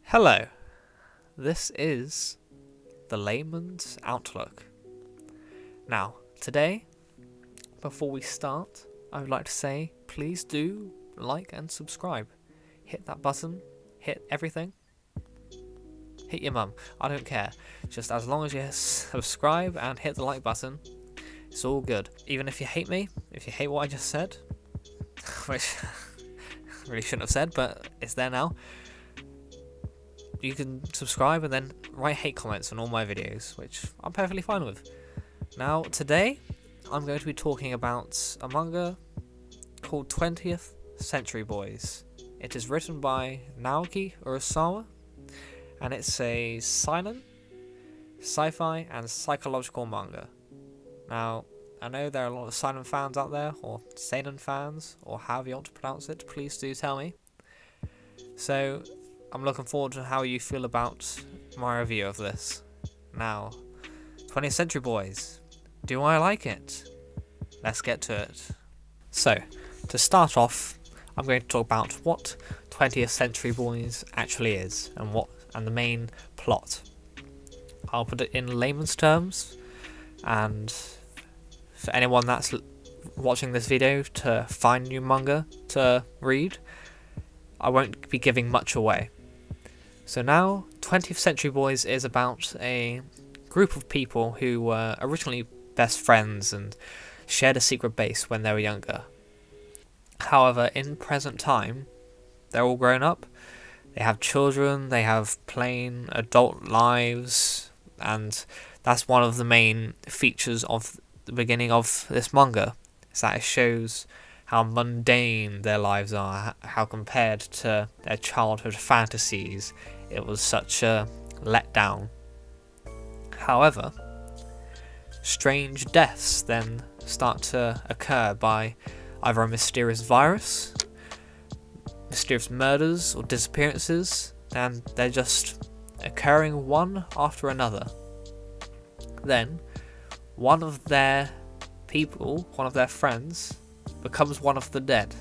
Hello, this is the Layman's Outlook. Now, today, before we start, I would like to say, please do like and subscribe. Hit that button, hit everything. Hit your mum, I don't care. Just as long as you subscribe and hit the like button, it's all good. Even if you hate me, if you hate what I just said, which I really shouldn't have said, but it's there now. You can subscribe and then write hate comments on all my videos, which I'm perfectly fine with. Now, today, I'm going to be talking about a manga called 20th Century Boys. It is written by Naoki Urasawa, and it's a seinen, sci-fi, and psychological manga. Now, I know there are a lot of seinen fans out there, or seinen fans, or however you want to pronounce it. Please do tell me. So, I'm looking forward to how you feel about my review of this. Now, 20th Century Boys. Do I like it? Let's get to it. So, to start off, I'm going to talk about what 20th Century Boys actually is and the main plot. I'll put it in layman's terms, and for anyone that's watching this video to find new manga to read, I won't be giving much away. So now, 20th Century Boys is about a group of people who were originally best friends and shared a secret base when they were younger. However, in present time, they're all grown up, they have children, they have plain adult lives, and that's one of the main features of the beginning of this manga, is that it shows how mundane their lives are, how compared to their childhood fantasies, it was such a letdown. However, strange deaths then start to occur by either a mysterious virus, mysterious murders or disappearances, and they're just occurring one after another. Then, one of their people, one of their friends, becomes one of the dead.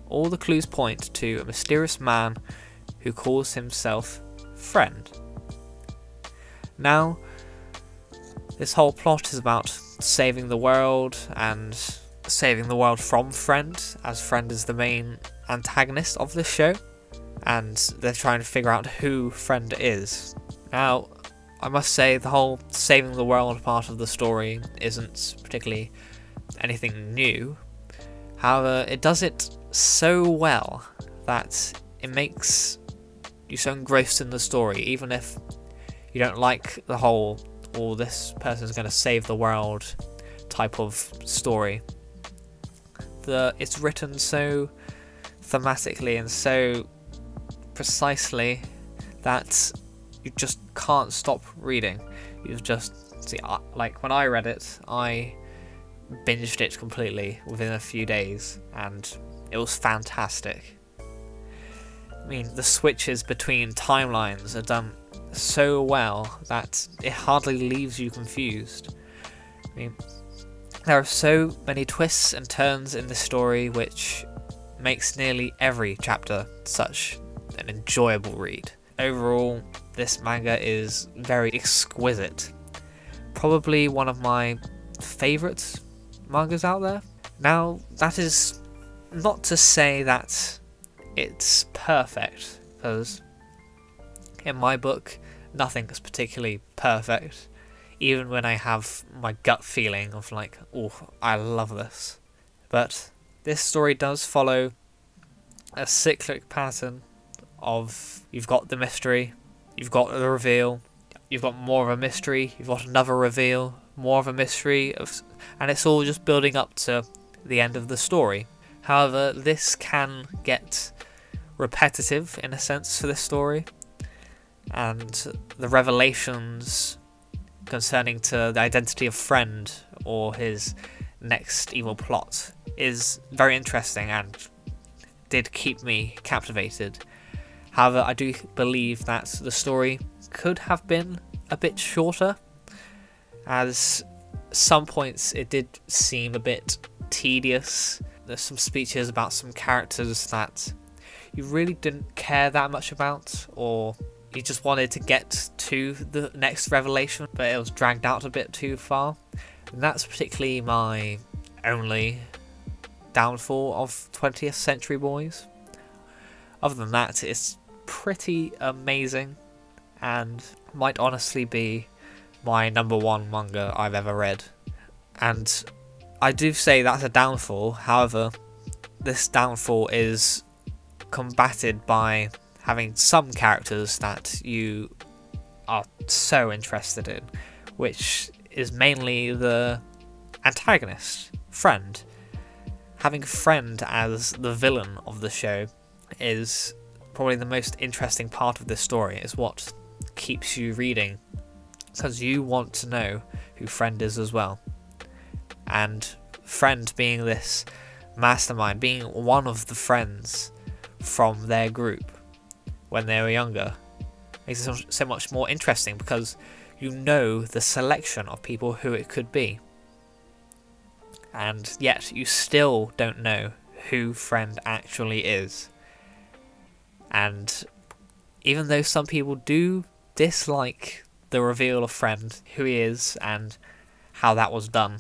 All the clues point to a mysterious man who calls himself Friend. Now, this whole plot is about saving the world and saving the world from Friend, as Friend is the main antagonist of this show, and they're trying to figure out who Friend is. Now, I must say the whole saving the world part of the story isn't particularly anything new. However, it does it so well that it makes you so engrossed in the story, even if you don't like the whole, or this person's going to save the world type of story. It's written so thematically and so precisely that you just can't stop reading. You just see, like when I read it, I binged it completely within a few days, and it was fantastic. I mean, the switches between timelines are done so well that it hardly leaves you confused. I mean, there are so many twists and turns in this story which makes nearly every chapter such an enjoyable read. Overall, this manga is very exquisite. Probably one of my favourite mangas out there. Now, that is not to say that it's perfect, because in my book, nothing is particularly perfect, even when I have my gut feeling of like, oh, I love this. But this story does follow a cyclic pattern of, you've got the mystery, you've got the reveal, you've got more of a mystery, you've got another reveal, more of a mystery, and it's all just building up to the end of the story. However, this can get repetitive in a sense for this story, and the revelations concerning to the identity of Friend or his next evil plot is very interesting and did keep me captivated. However, I do believe that the story could have been a bit shorter, as some points it did seem a bit tedious. There's some speeches about some characters that you really didn't care that much about, or you just wanted to get to the next revelation, but it was dragged out a bit too far. And that's particularly my only downfall of 20th Century Boys. Other than that, it's pretty amazing and might honestly be my #1 manga I've ever read. And I do say that's a downfall, however, this downfall is combated by having some characters that you are so interested in, which is mainly the antagonist, Friend. Having Friend as the villain of the show is probably the most interesting part of this story. It's what keeps you reading, because you want to know who Friend is as well. And Friend being this mastermind, being one of the friends from their group when they were younger, makes it so much more interesting, because you know the selection of people who it could be. And yet you still don't know who Friend actually is. And even though some people do dislike the reveal of Friend, who he is and how that was done,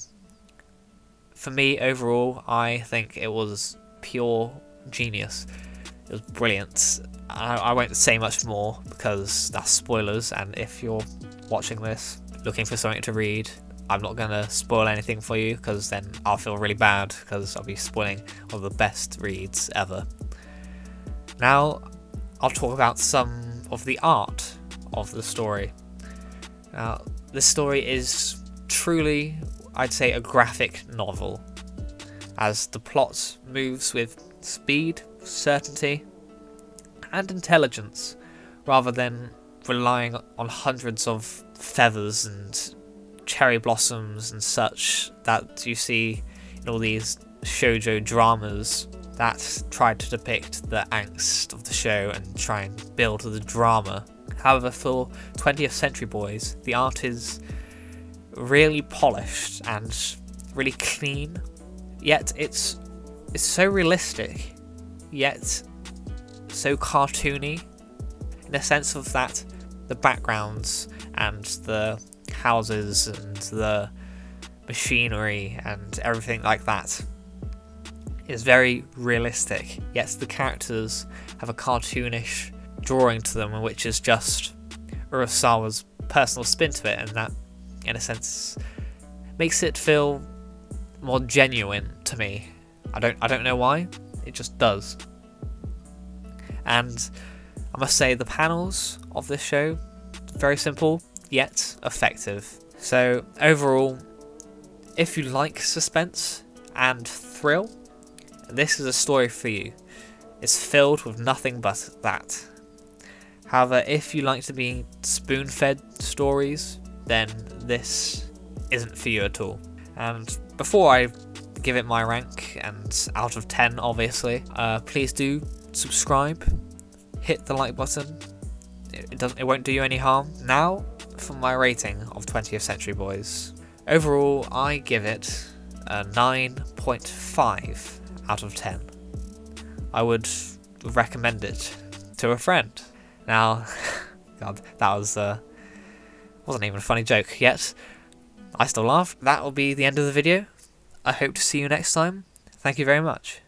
for me overall I think it was pure genius. It was brilliant. I won't say much more because that's spoilers, and if you're watching this looking for something to read, I'm not going to spoil anything for you, because then I'll feel really bad, because I'll be spoiling one of the best reads ever. Now I'll talk about some of the art of the story. Now, this story is truly, I'd say, a graphic novel, as the plot moves with speed, certainty, and intelligence, rather than relying on hundreds of feathers and cherry blossoms and such that you see in all these shoujo dramas that try to depict the angst of the show and try and build the drama. However, for 20th Century Boys, the art is really polished and really clean, yet it's so realistic, yet so cartoony, in the sense of that the backgrounds and the houses and the machinery and everything like that is very realistic, yet the characters have a cartoonish drawing to them, which is just Urasawa's personal spin to it, and that, in a sense, makes it feel more genuine to me. I don't know why, it just does. And I must say, the panels of this show, very simple yet effective. So overall, if you like suspense and thrill, this is a story for you. It's filled with nothing but that. However, if you like to be spoon-fed stories, then this isn't for you at all. And before I give it my rank, and out of 10 obviously, please do subscribe, hit the like button. It won't do you any harm. Now for my rating of 20th Century Boys. Overall, I give it a 9.5 out of 10. I would recommend it to a friend. Now, God, that wasn't even a funny joke, yet I still laughed. That will be the end of the video. I hope to see you next time. Thank you very much.